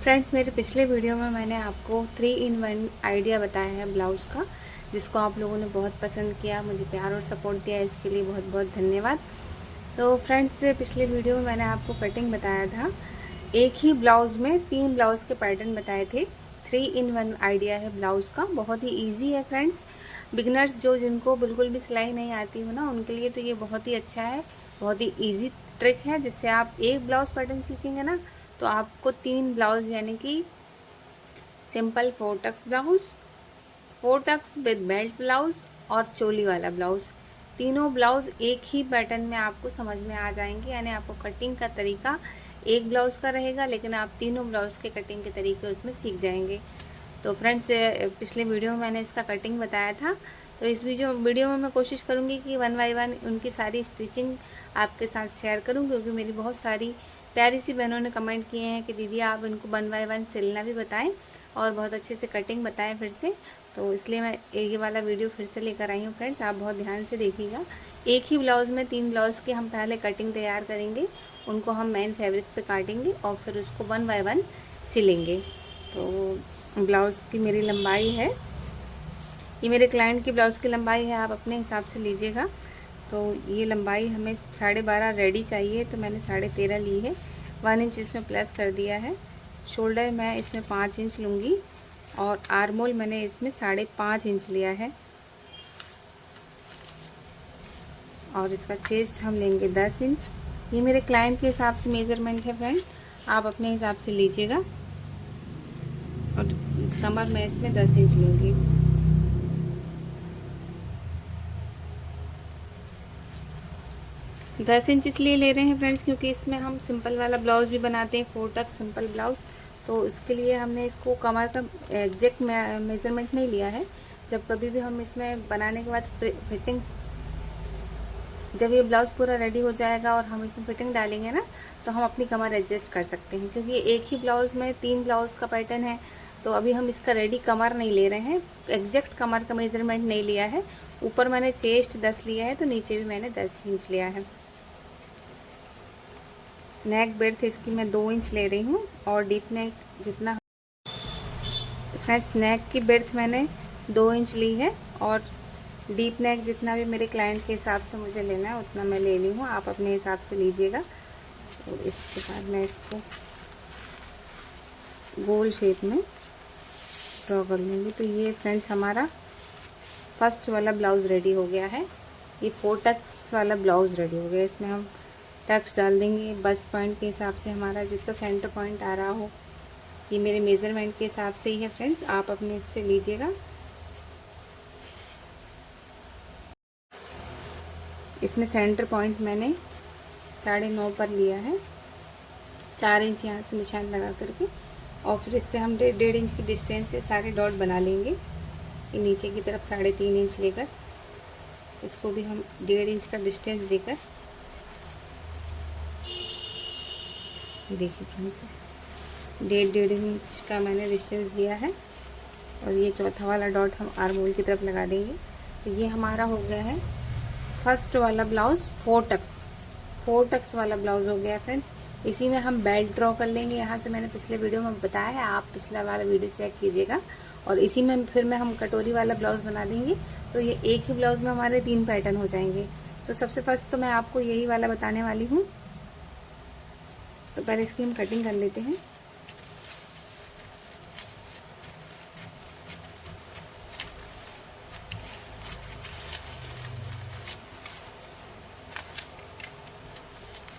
Friends, मेरे पिछले video में मैंने आपको 3 in 1 आइडिया बताया है ब्लाउज़ का, जिसको आप लोगों ने बहुत पसंद किया, मुझे प्यार और सपोर्ट दिया, इसके लिए बहुत बहुत धन्यवाद। तो फ्रेंड्स, पिछले वीडियो में मैंने आपको कटिंग बताया था। एक ही ब्लाउज़ में 3 ब्लाउज़ के पैटर्न बताए थे। 3 in 1 आइडिया है ब्लाउज़ का, बहुत ही ईजी है फ्रेंड्स। बिगनर्स जिनको बिल्कुल भी सिलाई नहीं आती हो ना, उनके लिए तो ये बहुत ही अच्छा है, बहुत ही ईजी ट्रिक है। जिससे आप एक ब्लाउज़ पैटर्न सीखेंगे ना, तो आपको 3 ब्लाउज़ यानी कि simple 4 tucks blouse, 4 tucks with belt blouse और चोली वाला ब्लाउज़, तीनों ब्लाउज़ एक ही पैटर्न में आपको समझ में आ जाएंगे। यानी आपको कटिंग का तरीका एक ब्लाउज़ का रहेगा, लेकिन आप तीनों ब्लाउज़ के कटिंग के तरीके उसमें सीख जाएंगे। तो फ्रेंड्स, पिछले वीडियो में मैंने इसका कटिंग बताया था, तो इस वीडियो में मैं कोशिश करूँगी कि 1 बाय 1 उनकी सारी स्टिचिंग आपके साथ शेयर करूँ, क्योंकि मेरी बहुत सारी प्यारी सी बहनों ने कमेंट किए हैं कि दीदी आप इनको 1 बाय 1 सिलना भी बताएं और बहुत अच्छे से कटिंग बताएं फिर से। तो इसलिए मैं ये वाला वीडियो फिर से लेकर आई हूँ फ्रेंड्स, आप बहुत ध्यान से देखिएगा। एक ही ब्लाउज़ में 3 ब्लाउज़ की हम पहले कटिंग तैयार करेंगे, उनको हम मेन फैब्रिक पे काटेंगे और फिर उसको 1 बाय 1 सिलेंगे। तो ब्लाउज़ की मेरी लंबाई है, ये मेरे क्लाइंट की ब्लाउज़ की लंबाई है, आप अपने हिसाब से लीजिएगा। तो ये लंबाई हमें 12.5 रेडी चाहिए, तो मैंने 13.5 ली है। 1 इंच इसमें प्लस कर दिया है। शोल्डर मैं इसमें 5 इंच लूँगी और आर्मोल मैंने इसमें 5.5 इंच लिया है। और इसका चेस्ट हम लेंगे 10 इंच। ये मेरे क्लाइंट के हिसाब से मेज़रमेंट है फ्रेंड, आप अपने हिसाब से लीजिएगा। और कमर मैं इसमें 10 इंच लूँगी। दस इंच इसलिए ले रहे हैं फ्रेंड्स, क्योंकि इसमें हम सिंपल वाला ब्लाउज़ भी बनाते हैं, 4 टक सिंपल ब्लाउज़। तो इसके लिए हमने इसको कमर का एग्जैक्ट मेज़रमेंट नहीं लिया है। जब कभी भी हम इसमें बनाने के बाद फिटिंग, जब ये ब्लाउज़ पूरा रेडी हो जाएगा और हम इसमें फिटिंग डालेंगे ना, तो हम अपनी कमर एडजस्ट कर सकते हैं, क्योंकि ये एक ही ब्लाउज़ में 3 ब्लाउज़ का पैटर्न है। तो अभी हम इसका रेडी कमर नहीं ले रहे हैं, एग्जैक्ट कमर का मेज़रमेंट नहीं लिया है। ऊपर मैंने चेस्ट 10 लिया है, तो नीचे भी मैंने 10 इंच लिया है। नेक बेड्थ इसकी मैं 2 इंच ले रही हूँ और डीप नेक जितना, फ्रेंड्स नेक की बेड्थ मैंने 2 इंच ली है और डीप नेक जितना भी मेरे क्लाइंट के हिसाब से मुझे लेना है उतना मैं ले ली हूँ, आप अपने हिसाब से लीजिएगा। तो इसके बाद मैं इसको गोल शेप में ड्रॉ कर लूँगी। तो ये फ्रेंड्स हमारा फर्स्ट वाला ब्लाउज़ रेडी हो गया है। ये 4 टक्स वाला ब्लाउज़ रेडी हो गया। इसमें हम टक्स डाल देंगे बस्ट पॉइंट के हिसाब से, हमारा जितना सेंटर पॉइंट आ रहा हो। ये मेरे मेज़रमेंट के हिसाब से ही है फ्रेंड्स, आप अपने इससे लीजिएगा। इसमें सेंटर पॉइंट मैंने 9.5 पर लिया है, 4 इंच यहाँ से निशान लगा करके, और फिर इससे हम 1.5 इंच की डिस्टेंस से सारे डॉट बना लेंगे। ये नीचे की तरफ 3.5 इंच लेकर इसको भी हम 1.5 इंच का डिस्टेंस देकर, देखिए फ्रेंड्स 1.5 इंच का मैंने डिस्टेंस दिया है। और ये चौथा वाला डॉट हम आर्मोल की तरफ लगा देंगे। तो ये हमारा हो गया है फर्स्ट वाला ब्लाउज़, 4 टक्स वाला ब्लाउज़ हो गया फ्रेंड्स। इसी में हम बेल्ट ड्रॉ कर लेंगे। यहाँ से मैंने पिछले वीडियो में बताया है, आप पिछला वाला वीडियो चेक कीजिएगा। और इसी में फिर मैं हम कटोरी वाला ब्लाउज़ बना देंगे। तो ये एक ही ब्लाउज़ में हमारे 3 पैटर्न हो जाएंगे। तो सबसे फर्स्ट तो मैं आपको यही वाला बताने वाली हूँ। तो पहले इसकी हम कटिंग कर लेते हैं।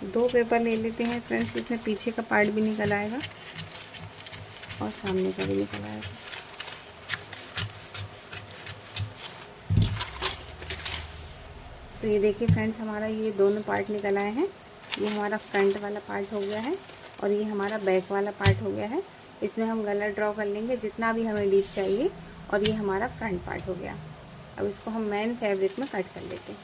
दो पेपर ले लेते हैं फ्रेंड्स, इसमें पीछे का पार्ट भी निकल आएगा और सामने का भी निकल आएगा। तो ये देखिए फ्रेंड्स, हमारा ये दोनों पार्ट निकल आए हैं। ये हमारा फ्रंट वाला पार्ट हो गया है और ये हमारा बैक वाला पार्ट हो गया है। इसमें हम गला ड्रॉ कर लेंगे जितना भी हमें डीप चाहिए, और ये हमारा फ्रंट पार्ट हो गया। अब इसको हम मेन फैब्रिक में कट कर लेते हैं।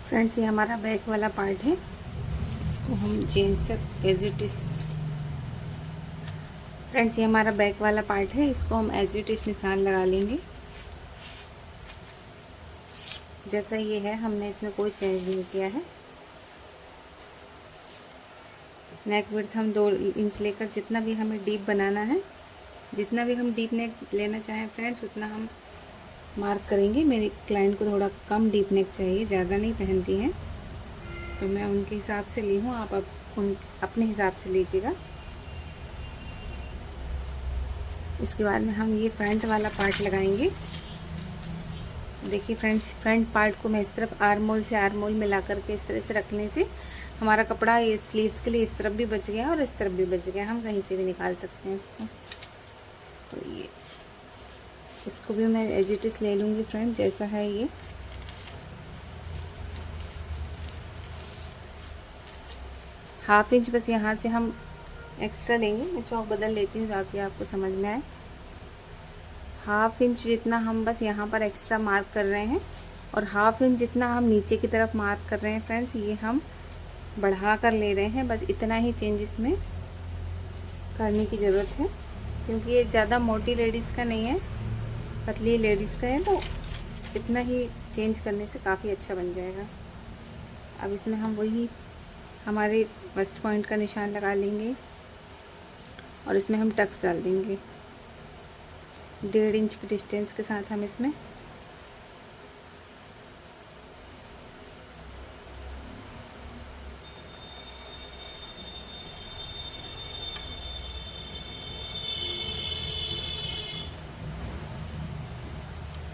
फ्रेंड्स, ये हमारा बैक वाला पार्ट है, इसको हम चेंज से एज इट इज़ फ्रेंड्स ये हमारा बैक वाला पार्ट है, इसको हम एज इट इज निशान लगा लेंगे। जैसा ये है, हमने इसमें कोई चेंज नहीं किया है। नेक विड्थ हम 2 इंच लेकर, जितना भी हमें डीप बनाना है, जितना भी हम डीप नेक लेना चाहें फ्रेंड्स, उतना हम मार्क करेंगे। मेरे क्लाइंट को थोड़ा कम डीप नेक चाहिए, ज़्यादा नहीं पहनती हैं, तो मैं उनके हिसाब से ली हूँ। आप अपने हिसाब से लीजिएगा। इसके बाद में हम ये फ्रंट वाला पार्ट लगाएंगे। देखिए फ्रेंड्स, फ्रंट पार्ट को मैं इस तरफ आर्म होल से आर्म होल मिला करके इस तरह से रखने से हमारा कपड़ा ये स्लीव्स के लिए इस तरफ भी बच गया और इस तरफ भी बच गया। हम कहीं से भी निकाल सकते हैं इसको। तो ये इसको भी मैं एज इट इज ले लूँगी फ्रेंड, जैसा है ये। ½ इंच बस यहाँ से हम एक्स्ट्रा लेंगे। मैं चौक बदल लेती हूँ ताकि आपको समझ में आए। ½ इंच जितना हम बस यहाँ पर एक्स्ट्रा मार्क कर रहे हैं, और ½ इंच जितना हम नीचे की तरफ मार्क कर रहे हैं फ्रेंड्स, ये हम बढ़ा कर ले रहे हैं। बस इतना ही चेंज इसमें करने की ज़रूरत है, क्योंकि ये ज़्यादा मोटी लेडीज़ का नहीं है, पतली लेडीज़ का है, तो इतना ही चेंज करने से काफ़ी अच्छा बन जाएगा। अब इसमें हम वही हमारे वेस्ट पॉइंट का निशान लगा लेंगे और इसमें हम टक्स डाल देंगे। 1.5 इंच के डिस्टेंस के साथ हम इसमें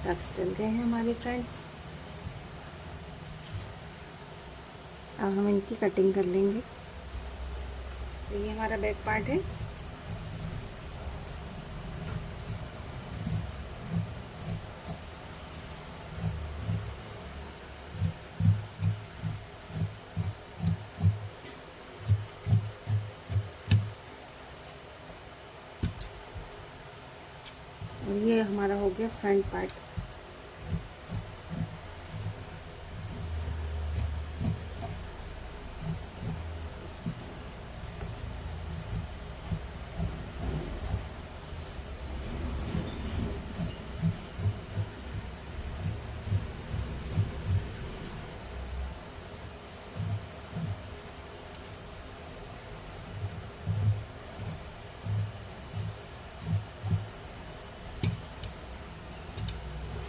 टक्स डल गए हैं हमारे फ्रेंड्स। अब हम इनकी कटिंग कर लेंगे। तो ये हमारा बैक पार्ट है। और ये हमारा हो गया फ्रंट पार्ट।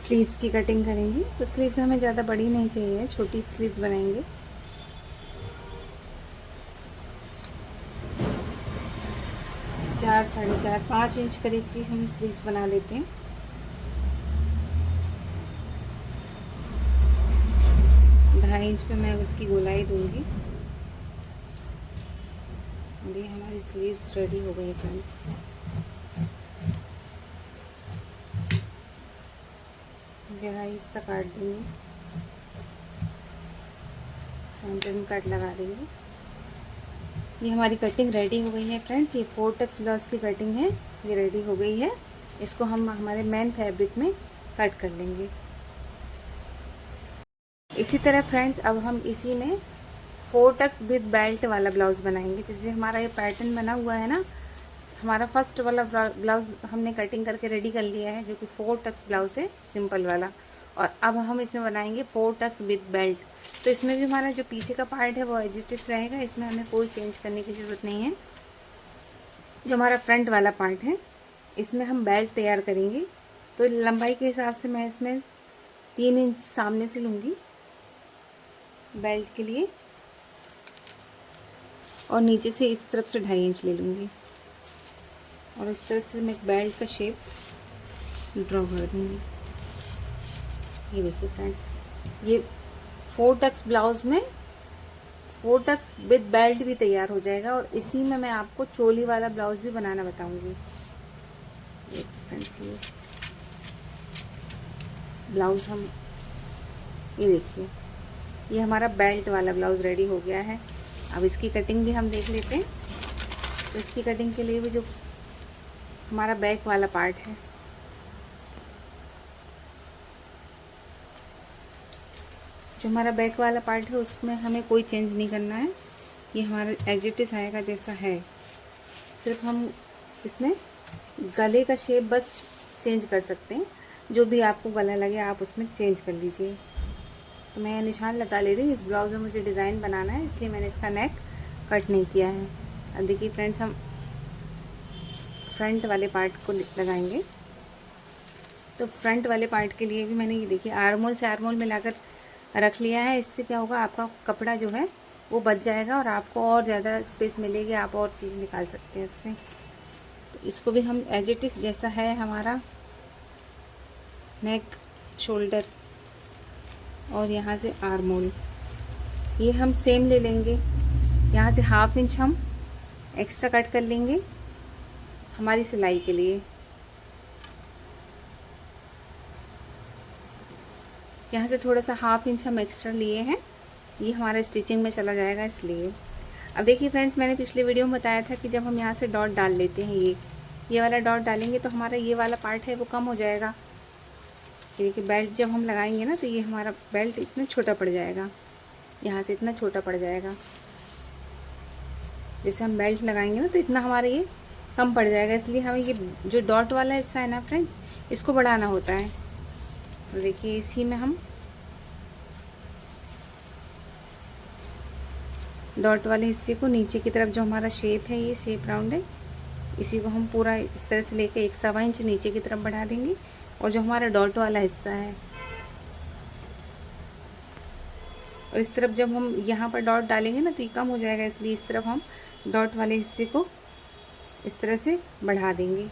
स्लीव्स की कटिंग करेंगे, तो स्लीव्स हमें ज़्यादा बड़ी नहीं चाहिए, छोटी स्लीव्स बनाएंगे। चार, 4.5, 5 इंच करीब की हम स्लीव्स बना लेते हैं। ढाई इंच पे मैं उसकी गोलाई दूंगी। और ये हमारी स्लीव्स रेडी हो गई फ्रेंड्स। गहराई इससे काट देंगे, सेंटर में कट लगा देंगे। ये हमारी कटिंग रेडी हो गई है फ्रेंड्स। ये 4 टक्स ब्लाउज की कटिंग है, ये रेडी हो गई है। इसको हम हमारे मेन फैब्रिक में कट कर लेंगे। इसी तरह फ्रेंड्स अब हम इसी में 4 टक्स विद बेल्ट वाला ब्लाउज बनाएंगे। जैसे हमारा ये पैटर्न बना हुआ है ना, हमारा फर्स्ट वाला ब्लाउज हमने कटिंग करके रेडी कर लिया है, जो कि 4 टक्स ब्लाउज है, सिंपल वाला। और अब हम इसमें बनाएंगे 4 टक्स विद बेल्ट। तो इसमें भी हमारा जो पीछे का पार्ट है वो एज इट इज रहेगा, इसमें हमें कोई चेंज करने की ज़रूरत नहीं है। जो हमारा फ्रंट वाला पार्ट है, इसमें हम बेल्ट तैयार करेंगे। तो लंबाई के हिसाब से मैं इसमें 3 इंच सामने से लूँगी बेल्ट के लिए, और नीचे से इस तरफ से 2.5 इंच ले लूँगी, और इस तरह से मैं एक बेल्ट का शेप ड्रॉ कर दूँगी। ये देखिए फ्रेंड्स, ये 4 टक्स ब्लाउज में 4 टक्स विद बेल्ट भी तैयार हो जाएगा। और इसी में मैं आपको चोली वाला ब्लाउज भी बनाना बताऊंगी। ये फ्रेंड्स, ये ब्लाउज हम, ये देखिए, ये हमारा बेल्ट वाला ब्लाउज रेडी हो गया है। अब इसकी कटिंग भी हम देख लेते हैं। तो इसकी कटिंग के लिए भी जो हमारा बैक वाला पार्ट है, जो हमारा बैक वाला पार्ट है उसमें हमें कोई चेंज नहीं करना है। ये हमारा एज इट इज आएगा जैसा है, सिर्फ हम इसमें गले का शेप बस चेंज कर सकते हैं, जो भी आपको गला लगे आप उसमें चेंज कर लीजिए। तो मैं निशान लगा ले रही हूँ। इस ब्लाउज में मुझे डिज़ाइन बनाना है, इसलिए मैंने इसका नेक कट नहीं किया है। अब देखिए फ्रेंड्स, हम फ्रंट वाले पार्ट को लगाएंगे। तो फ्रंट वाले पार्ट के लिए भी मैंने ये देखिए आर्मोल से आर्मोल मिलाकर रख लिया है। इससे क्या होगा, आपका कपड़ा जो है वो बच जाएगा और आपको और ज़्यादा स्पेस मिलेगी, आप और चीज़ निकाल सकते हैं इससे। तो इसको भी हम एज इट इज़ जैसा है हमारा नेक, शोल्डर और यहाँ से आर्मोल, ये हम सेम ले लेंगे। यहाँ से 1/2 इंच हम एक्स्ट्रा कट कर लेंगे हमारी सिलाई के लिए। यहाँ से थोड़ा सा 1/2 इंच हम एक्स्ट्रा लिए हैं, ये हमारा स्टिचिंग में चला जाएगा इसलिए। अब देखिए फ्रेंड्स, मैंने पिछले वीडियो में बताया था कि जब हम यहाँ से डॉट डाल लेते हैं, ये वाला डॉट डालेंगे तो हमारा ये वाला पार्ट है वो कम हो जाएगा। ये देखिए बेल्ट जब हम लगाएंगे ना, तो ये हमारा बेल्ट इतना छोटा पड़ जाएगा, यहाँ से इतना छोटा पड़ जाएगा। जैसे हम बेल्ट लगाएंगे ना तो इतना हमारा ये कम पड़ जाएगा, इसलिए हमें ये जो डॉट वाला हिस्सा है ना फ्रेंड्स, इसको बढ़ाना होता है। तो देखिए इसी में हम डॉट वाले हिस्से को नीचे की तरफ, जो हमारा शेप है, ये शेप राउंड है, इसी को हम पूरा इस तरह से लेके 1 इंच नीचे की तरफ बढ़ा देंगे। और जो हमारा डॉट वाला हिस्सा है, और इस तरफ जब हम यहाँ पर डॉट डालेंगे ना तो ये कम हो जाएगा, इसलिए इस तरफ हम डॉट वाले हिस्से को इस तरह से बढ़ा देंगे।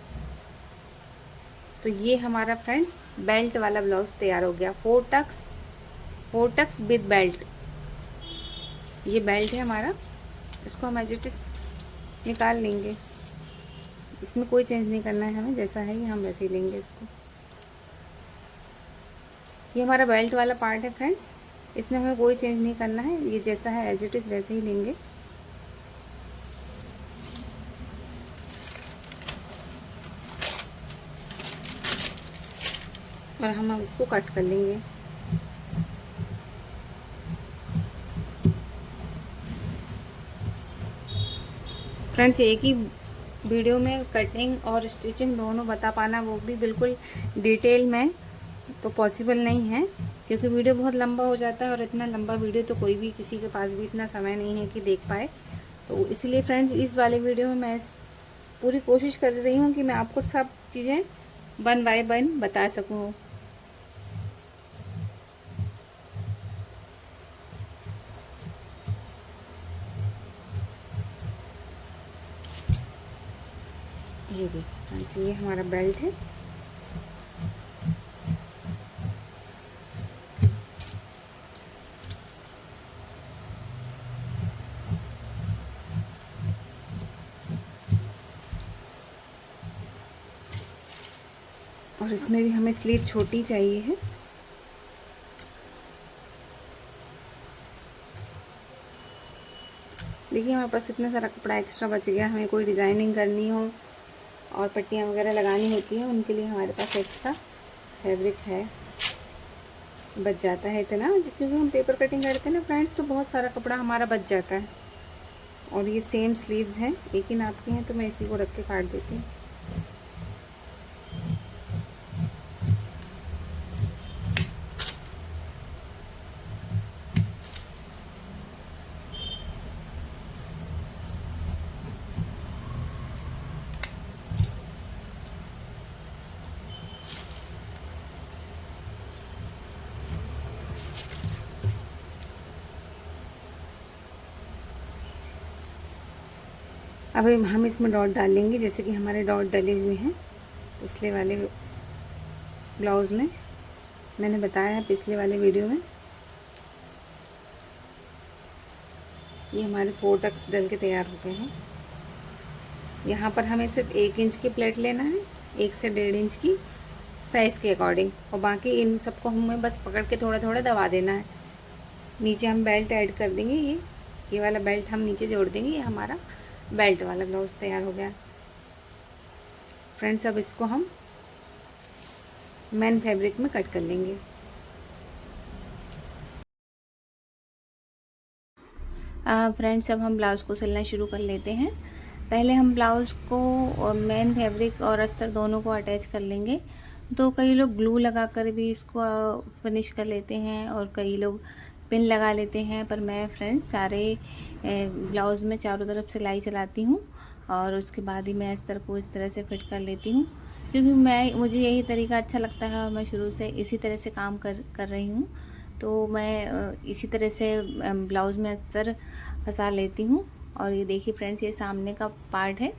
तो ये हमारा फ्रेंड्स बेल्ट वाला ब्लाउज तैयार हो गया। 4 टक्स विद बेल्ट, ये बेल्ट है हमारा। इसको हम एज इट इज निकाल लेंगे, इसमें कोई चेंज नहीं करना है हमें, जैसा है ये हम वैसे ही लेंगे इसको। ये हमारा बेल्ट वाला पार्ट है फ्रेंड्स, इसमें हमें कोई चेंज नहीं करना है, ये जैसा है एज इट इज़ वैसे ही लेंगे। और हम अब इसको कट कर लेंगे। फ्रेंड्स, एक ही वीडियो में कटिंग और स्टिचिंग दोनों बता पाना, वो भी बिल्कुल डिटेल में, तो पॉसिबल नहीं है, क्योंकि वीडियो बहुत लंबा हो जाता है और इतना लंबा वीडियो तो कोई भी, किसी के पास भी इतना समय नहीं है कि देख पाए। तो इसलिए फ्रेंड्स, इस वाले वीडियो में मैं पूरी कोशिश कर रही हूँ कि मैं आपको सब चीज़ें 1 बाय 1 बता सकूँ। ये देखिए फ्रेंड्स, ये हमारा बेल्ट है। और इसमें भी हमें स्लीव छोटी चाहिए है। देखिए हमारे पास इतना सारा कपड़ा एक्स्ट्रा बच गया, हमें कोई डिज़ाइनिंग करनी हो और पट्टियाँ वगैरह लगानी होती हैं, उनके लिए हमारे पास एक्स्ट्रा फैब्रिक है, बच जाता है इतना। क्योंकि हम पेपर कटिंग करते हैं ना फ्रेंड्स, तो बहुत सारा कपड़ा हमारा बच जाता है। और ये सेम स्लीव्स हैं, एक ही नाप की हैं, तो मैं इसी को रख के काट देती हूँ। अब हम इसमें डॉट डाल लेंगे, जैसे कि हमारे डॉट डले हुए हैं पिछले वाले ब्लाउज़ में, मैंने बताया है पिछले वाले वीडियो में। ये हमारे 4 टक्स डल के तैयार हो गए हैं। यहाँ पर हमें सिर्फ 1 इंच की प्लेट लेना है, 1 से 1.5 इंच की साइज़ के अकॉर्डिंग, और बाकी इन सबको हमें बस पकड़ के थोड़ा थोड़ा दबा देना है। नीचे हम बेल्ट ऐड कर देंगे, ये वाला बेल्ट हम नीचे जोड़ देंगे। ये हमारा बेल्ट वाला ब्लाउज तैयार हो गया फ्रेंड्स। अब इसको हम मेन फैब्रिक में कट कर लेंगे। फ्रेंड्स, अब हम ब्लाउज़ को सिलना शुरू कर लेते हैं। पहले हम ब्लाउज़ को मेन फैब्रिक और अस्तर दोनों को अटैच कर लेंगे। तो कई लोग ग्लू लगाकर भी इसको फिनिश कर लेते हैं और कई लोग पिन लगा लेते हैं, पर मैं फ्रेंड्स सारे ब्लाउज़ में चारों तरफ सिलाई चलाती हूँ और उसके बाद ही मैं अस्तर को इस तरह से फिट कर लेती हूँ, क्योंकि मुझे यही तरीका अच्छा लगता है और मैं शुरू से इसी तरह से काम कर रही हूँ। तो मैं इसी तरह से ब्लाउज़ में अस्तर फंसा लेती हूँ। और ये देखिए फ्रेंड्स, ये सामने का पार्ट है,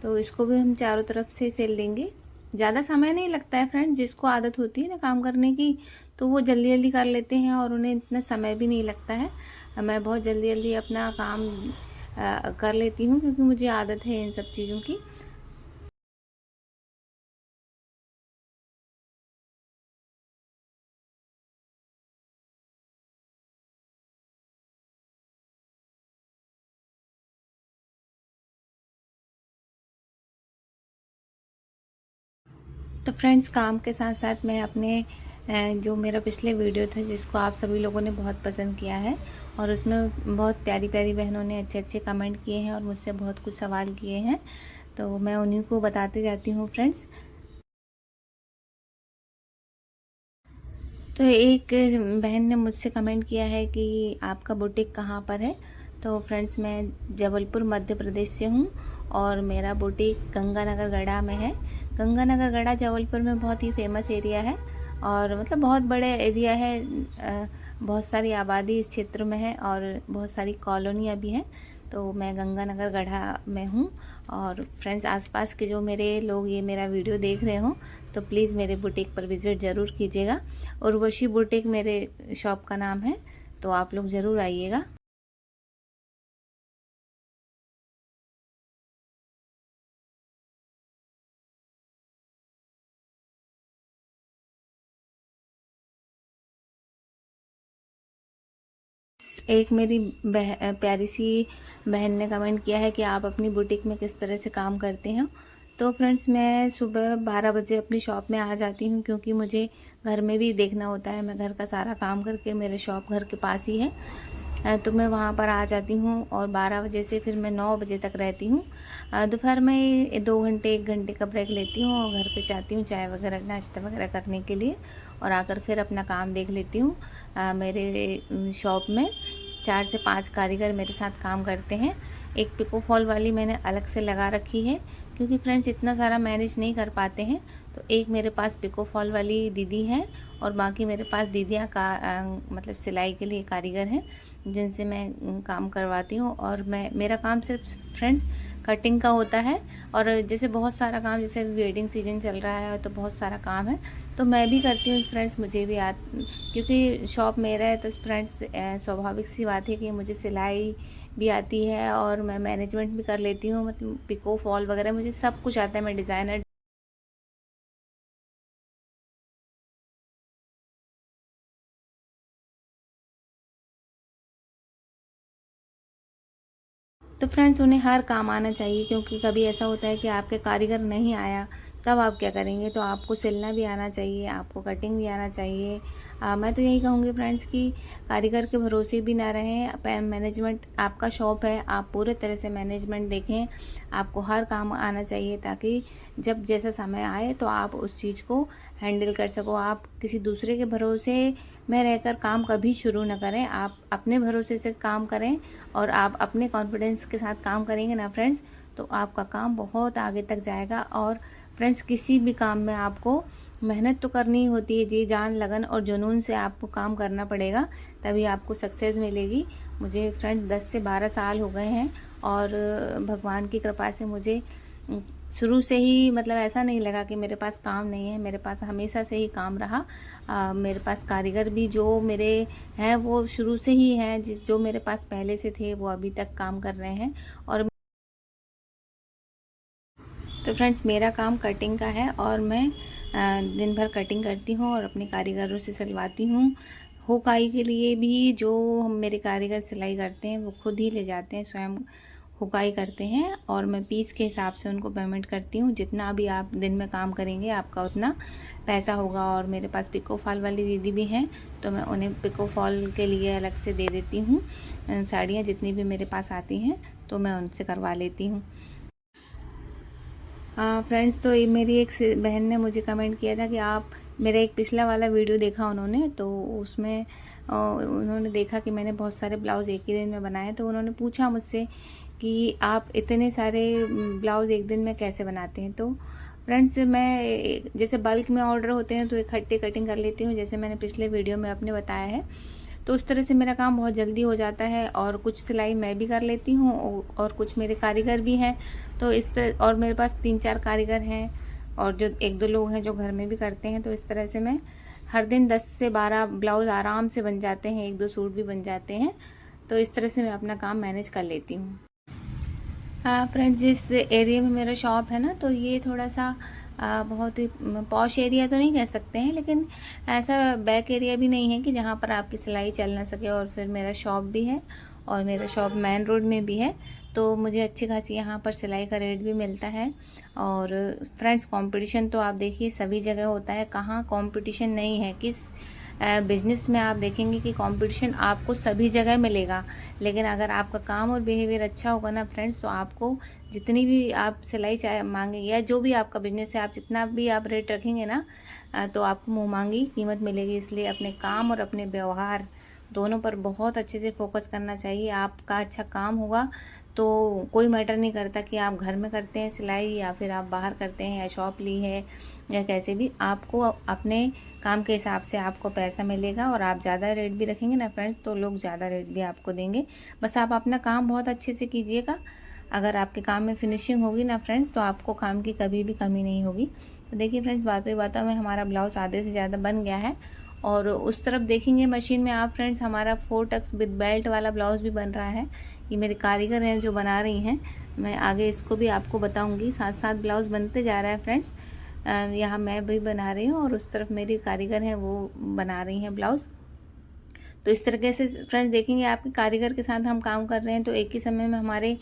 तो इसको भी हम चारों तरफ से सिल लेंगे। ज़्यादा समय नहीं लगता है फ्रेंड्स, जिसको आदत होती है ना काम करने की, तो वो जल्दी जल्दी कर लेते हैं और उन्हें इतना समय भी नहीं लगता है। मैं बहुत जल्दी जल्दी अपना काम कर लेती हूँ, क्योंकि मुझे आदत है इन सब चीज़ों की। तो फ्रेंड्स, काम के साथ साथ मैं अपने जो मेरा पिछले वीडियो था जिसको आप सभी लोगों ने बहुत पसंद किया है और उसमें बहुत प्यारी प्यारी बहनों ने अच्छे अच्छे कमेंट किए हैं और मुझसे बहुत कुछ सवाल किए हैं, तो मैं उन्हीं को बताते जाती हूँ फ्रेंड्स। तो एक बहन ने मुझसे कमेंट किया है कि आपका बुटीक कहाँ पर है। तो फ्रेंड्स, मैं जबलपुर मध्य प्रदेश से हूँ और मेरा बुटीक गंगानगर गढ़ा में है। गंगानगर गढ़ा जबलपुर में बहुत ही फेमस एरिया है और मतलब बहुत बड़े एरिया है। बहुत सारी आबादी इस क्षेत्र में है और बहुत सारी कॉलोनियाँ भी हैं। तो मैं गंगानगर गढ़ा में हूँ और फ्रेंड्स, आसपास के जो मेरे लोग ये मेरा वीडियो देख रहे हो तो प्लीज़ मेरे बुटीक पर विज़िट ज़रूर कीजिएगा। उर्वशी बुटीक मेरे शॉप का नाम है, तो आप लोग ज़रूर आइएगा। एक मेरी प्यारी सी बहन ने कमेंट किया है कि आप अपनी बुटीक में किस तरह से काम करते हैं। तो फ्रेंड्स, मैं सुबह 12 बजे अपनी शॉप में आ जाती हूँ, क्योंकि मुझे घर में भी देखना होता है। मैं घर का सारा काम करके, मेरे शॉप घर के पास ही है, तो मैं वहाँ पर आ जाती हूँ और 12 बजे से फिर मैं 9 बजे तक रहती हूँ। दोपहर में 2 घंटे 1 घंटे का ब्रेक लेती हूँ और घर पे जाती हूँ चाय वगैरह नाश्ता वगैरह करने के लिए और आकर फिर अपना काम देख लेती हूँ। मेरे शॉप में 4 से 5 कारीगर मेरे साथ काम करते हैं। एक पिको फॉल वाली मैंने अलग से लगा रखी है, क्योंकि फ्रेंड्स इतना सारा मैनेज नहीं कर पाते हैं। तो एक मेरे पास पिको फॉल वाली दीदी है और बाकी मेरे पास दीदियाँ का मतलब सिलाई के लिए कारीगर हैं, जिनसे मैं काम करवाती हूँ। और मेरा काम सिर्फ फ्रेंड्स कटिंग का होता है। और जैसे बहुत सारा काम, जैसे वेडिंग सीजन चल रहा है तो बहुत सारा काम है, तो मैं भी करती हूँ फ्रेंड्स। मुझे भी क्योंकि शॉप मेरा है तो फ्रेंड्स स्वाभाविक सी बात है कि मुझे सिलाई भी आती है और मैं मैनेजमेंट भी कर लेती हूँ। मतलब पिको फॉल वगैरह मुझे सब कुछ आता है, मैं डिज़ाइनर। तो फ्रेंड्स, उन्हें हर काम आना चाहिए, क्योंकि कभी ऐसा होता है कि आपके कारीगर नहीं आया, तब आप क्या करेंगे। तो आपको सिलना भी आना चाहिए, आपको कटिंग भी आना चाहिए। मैं तो यही कहूँगी फ्रेंड्स कि कारीगर के भरोसे भी ना रहें। मैनेजमेंट आपका शॉप है, आप पूरे तरह से मैनेजमेंट देखें। आपको हर काम आना चाहिए, ताकि जब जैसा समय आए तो आप उस चीज़ को हैंडल कर सको। आप किसी दूसरे के भरोसे में रहकर काम कभी शुरू ना करें। आप अपने भरोसे से काम करें और आप अपने कॉन्फिडेंस के साथ काम करेंगे ना फ्रेंड्स, तो आपका काम बहुत आगे तक जाएगा। और फ्रेंड्स, किसी भी काम में आपको मेहनत तो करनी होती है, जी जान लगन और जुनून से आपको काम करना पड़ेगा, तभी आपको सक्सेस मिलेगी। मुझे फ्रेंड्स 10 से 12 साल हो गए हैं और भगवान की कृपा से मुझे शुरू से ही मतलब ऐसा नहीं लगा कि मेरे पास काम नहीं है। मेरे पास हमेशा से ही काम रहा। मेरे पास कारीगर भी जो मेरे हैं वो शुरू से ही हैं, जो मेरे पास पहले से थे वो अभी तक काम कर रहे हैं। और तो फ्रेंड्स, मेरा काम कटिंग का है और मैं दिन भर कटिंग करती हूँ और अपने कारीगरों से सिलवाती हूँ। हुकाई के लिए भी जो हम मेरे कारीगर सिलाई करते हैं वो खुद ही ले जाते हैं, स्वयं हुकाई करते हैं और मैं पीस के हिसाब से उनको पेमेंट करती हूँ। जितना भी आप दिन में काम करेंगे आपका उतना पैसा होगा। और मेरे पास पिको फॉल वाली दीदी भी हैं, तो मैं उन्हें पिको फॉल के लिए अलग से दे देती हूँ। साड़ियाँ जितनी भी मेरे पास आती हैं तो मैं उनसे करवा लेती हूँ। फ्रेंड्स, तो ये मेरी एक बहन ने मुझे कमेंट किया था कि आप मेरा एक पिछला वाला वीडियो देखा उन्होंने, तो उसमें उन्होंने देखा कि मैंने बहुत सारे ब्लाउज़ एक ही दिन में बनाए, तो उन्होंने पूछा मुझसे कि आप इतने सारे ब्लाउज़ एक दिन में कैसे बनाते हैं। तो फ्रेंड्स, मैं जैसे बल्क में ऑर्डर होते हैं तो इकट्ठे कटिंग कर लेती हूँ, जैसे मैंने पिछले वीडियो में आपने बताया है। तो उस तरह से मेरा काम बहुत जल्दी हो जाता है, और कुछ सिलाई मैं भी कर लेती हूँ और कुछ मेरे कारीगर भी हैं। तो इस तरह, और मेरे पास 3-4 कारीगर हैं और जो 1-2 लोग हैं जो घर में भी करते हैं। तो इस तरह से मैं हर दिन 10 से 12 ब्लाउज़ आराम से बन जाते हैं, 1-2 सूट भी बन जाते हैं। तो इस तरह से मैं अपना काम मैनेज कर लेती हूँ। हाँ फ्रेंड्स, जिस एरिया में मेरा शॉप है ना, तो ये थोड़ा सा बहुत ही पॉश एरिया तो नहीं कह सकते हैं, लेकिन ऐसा बैक एरिया भी नहीं है कि जहाँ पर आपकी सिलाई चल ना सके। और फिर मेरा शॉप भी है, और मेरा शॉप मेन रोड में भी है, तो मुझे अच्छी खासी यहाँ पर सिलाई का रेट भी मिलता है। और फ्रेंड्स, कंपटीशन तो आप देखिए सभी जगह होता है, कहाँ कंपटीशन नहीं है। किस बिज़नेस में आप देखेंगे कि कंपटीशन आपको सभी जगह मिलेगा, लेकिन अगर आपका काम और बिहेवियर अच्छा होगा ना फ्रेंड्स, तो आपको जितनी भी आप सिलाई चाहे मांगेंगे, या जो भी आपका बिज़नेस है, आप जितना भी आप रेट रखेंगे ना, तो आपको मुँह मांगी कीमत मिलेगी। इसलिए अपने काम और अपने व्यवहार दोनों पर बहुत अच्छे से फोकस करना चाहिए। आपका अच्छा काम होगा तो कोई मैटर नहीं करता कि आप घर में करते हैं सिलाई या फिर आप बाहर करते हैं या शॉप ली है या कैसे भी, आपको अपने काम के हिसाब से आपको पैसा मिलेगा। और आप ज़्यादा रेट भी रखेंगे ना फ्रेंड्स, तो लोग ज़्यादा रेट भी आपको देंगे। बस आप अपना काम बहुत अच्छे से कीजिएगा। अगर आपके काम में फिनिशिंग होगी ना फ्रेंड्स, तो आपको काम की कभी भी कमी नहीं होगी। तो देखिए फ्रेंड्स, बातों ही बातों में हमारा ब्लाउज़ आधे से ज़्यादा बन गया है। और उस तरफ देखेंगे मशीन में आप फ्रेंड्स, हमारा 4 टक्स विद बेल्ट वाला ब्लाउज़ भी बन रहा है। ये मेरे कारीगर हैं जो बना रही हैं, मैं आगे इसको भी आपको बताऊंगी। साथ साथ ब्लाउज़ बनते जा रहा है फ्रेंड्स। यहाँ मैं भी बना रही हूँ और उस तरफ मेरी कारीगर हैं, वो बना रही हैं ब्लाउज़। तो इस तरीके से फ्रेंड्स देखेंगे, आपके कारीगर के साथ हम काम कर रहे हैं तो एक ही समय में हमारे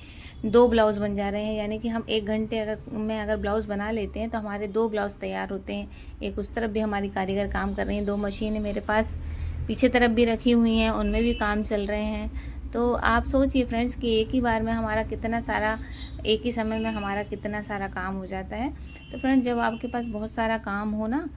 2 ब्लाउज़ बन जा रहे हैं। यानी कि हम 1 घंटे अगर ब्लाउज़ बना लेते हैं तो हमारे 2 ब्लाउज़ तैयार होते हैं। एक उस तरफ भी हमारी कारीगर काम कर रही हैं, 2 मशीनें मेरे पास पीछे तरफ भी रखी हुई हैं, उनमें भी काम चल रहे हैं। तो आप सोचिए फ्रेंड्स कि एक ही बार में हमारा कितना सारा, एक ही समय में हमारा कितना सारा काम हो जाता है। तो फ्रेंड्स, जब आपके पास बहुत सारा काम हो ना,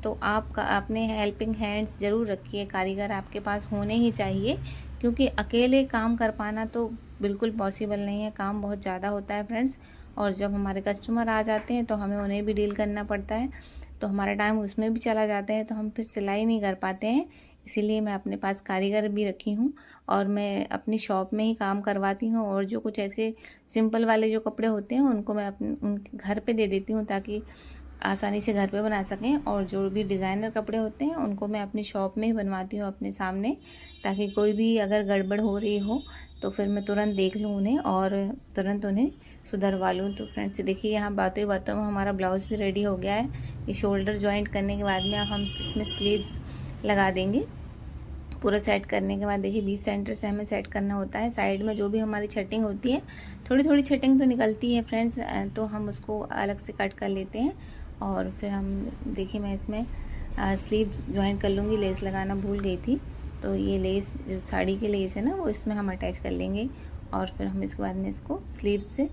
तो आप अपने हेल्पिंग हैंड्स ज़रूर रखिए। कारीगर आपके पास होने ही चाहिए, क्योंकि अकेले काम कर पाना तो बिल्कुल पॉसिबल नहीं है। काम बहुत ज़्यादा होता है फ्रेंड्स, और जब हमारे कस्टमर आ जाते हैं तो हमें उन्हें भी डील करना पड़ता है, तो हमारा टाइम उसमें भी चला जाता है, तो हम फिर सिलाई नहीं कर पाते हैं। इसीलिए मैं अपने पास कारीगर भी रखी हूँ, और मैं अपनी शॉप में ही काम करवाती हूँ। और जो कुछ ऐसे सिंपल वाले जो कपड़े होते हैं उनको मैं उनके घर पे दे देती हूँ, ताकि आसानी से घर पे बना सकें। और जो भी डिज़ाइनर कपड़े होते हैं उनको मैं अपनी शॉप में ही बनवाती हूँ अपने सामने, ताकि कोई भी अगर गड़बड़ हो रही हो तो फिर मैं तुरंत देख लूँ उन्हें और तुरंत उन्हें सुधरवा लूँ। तो फ्रेंड्स देखिए, यहाँ बातों ही बातों में हमारा ब्लाउज़ भी रेडी हो गया है। ये शोल्डर जॉइंट करने के बाद में अब हम इसमें स्लीव्स लगा देंगे। पूरा सेट करने के बाद देखिए 20 सेंटर से हमें सेट करना होता है। साइड में जो भी हमारी छटिंग होती है, थोड़ी थोड़ी छटिंग तो निकलती है फ्रेंड्स, तो हम उसको अलग से कट कर लेते हैं। और फिर हम देखिए, मैं इसमें स्लीव ज्वाइन कर लूँगी। लेस लगाना भूल गई थी, तो ये लेस जो साड़ी की लेस है ना, वो इसमें हम अटैच कर लेंगे। और फिर हम इसके बाद में इसको स्लीव से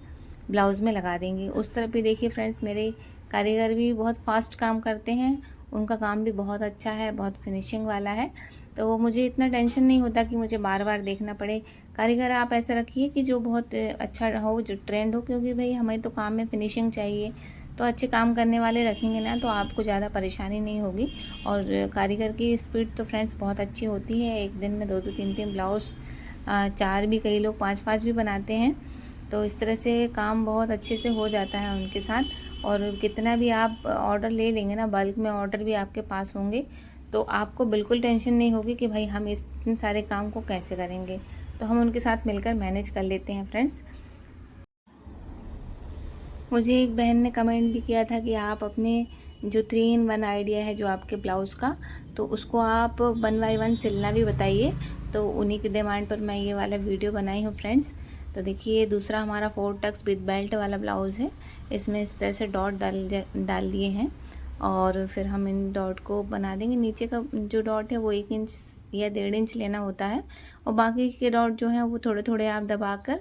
ब्लाउज़ में लगा देंगे। उस तरफ भी देखिए फ्रेंड्स, मेरे कारीगर भी बहुत फास्ट काम करते हैं, उनका काम भी बहुत अच्छा है, बहुत फिनिशिंग वाला है। तो मुझे इतना टेंशन नहीं होता कि मुझे बार बार देखना पड़े। कारीगर आप ऐसा रखिए कि जो बहुत अच्छा हो, जो ट्रेंड हो, क्योंकि भाई हमें तो काम में फिनिशिंग चाहिए। तो अच्छे काम करने वाले रखेंगे ना, तो आपको ज़्यादा परेशानी नहीं होगी। और कारीगर की स्पीड तो फ्रेंड्स बहुत अच्छी होती है। एक दिन में 2-2 3-3 ब्लाउज़, 4 भी, कई लोग 5-5 भी बनाते हैं। तो इस तरह से काम बहुत अच्छे से हो जाता है उनके साथ। और कितना भी आप ऑर्डर ले लेंगे ना, बल्क में ऑर्डर भी आपके पास होंगे, तो आपको बिल्कुल टेंशन नहीं होगी कि भाई हम इतने सारे काम को कैसे करेंगे। तो हम उनके साथ मिलकर मैनेज कर लेते हैं फ्रेंड्स। मुझे एक बहन ने कमेंट भी किया था कि आप अपने जो 3 in 1 आइडिया है जो आपके ब्लाउज़ का, तो उसको आप 1 by 1 सिलना भी बताइए। तो उन्हीं की डिमांड पर मैं ये वाला वीडियो बनाई हूँ फ्रेंड्स। तो देखिए, दूसरा हमारा 4 टक्स विद बेल्ट वाला ब्लाउज़ है। इसमें इस तरह से डॉट डाल दिए हैं, और फिर हम इन डॉट को बना देंगे। नीचे का जो डॉट है वो 1 इंच या 1.5 इंच लेना होता है, और बाकी के डॉट जो हैं वो थोड़े थोड़े आप दबा कर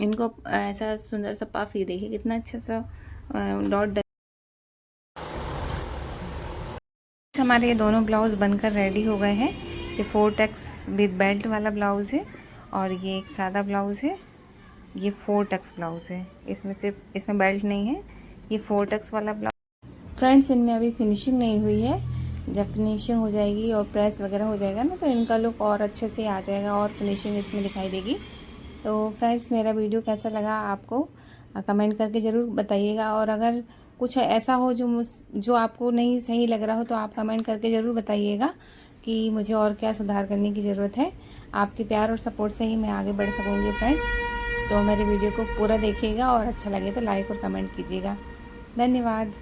इनको ऐसा सुंदर सा पफ, ये देखिए कितना अच्छा सा डॉट। हमारे ये दोनों ब्लाउज़ बनकर रेडी हो गए हैं। ये 4 टक्स विद बेल्ट वाला ब्लाउज़ है और ये एक सादा ब्लाउज़ है। ये 4 टक्स ब्लाउज़ है, इसमें बेल्ट नहीं है। ये 4 टक्स वाला ब्लाउज। फ्रेंड्स, इनमें अभी फिनिशिंग नहीं हुई है। जब फिनिशिंग हो जाएगी और प्रेस वगैरह हो जाएगा ना, तो इनका लुक और अच्छे से आ जाएगा और फिनिशिंग इसमें दिखाई देगी। तो फ्रेंड्स, मेरा वीडियो कैसा लगा आपको कमेंट करके ज़रूर बताइएगा। और अगर कुछ ऐसा हो जो आपको नहीं सही लग रहा हो, तो आप कमेंट करके ज़रूर बताइएगा कि मुझे और क्या सुधार करने की ज़रूरत है। आपके प्यार और सपोर्ट से ही मैं आगे बढ़ सकूँगी फ्रेंड्स। तो मेरे वीडियो को पूरा देखिएगा और अच्छा लगे तो लाइक और कमेंट कीजिएगा। धन्यवाद।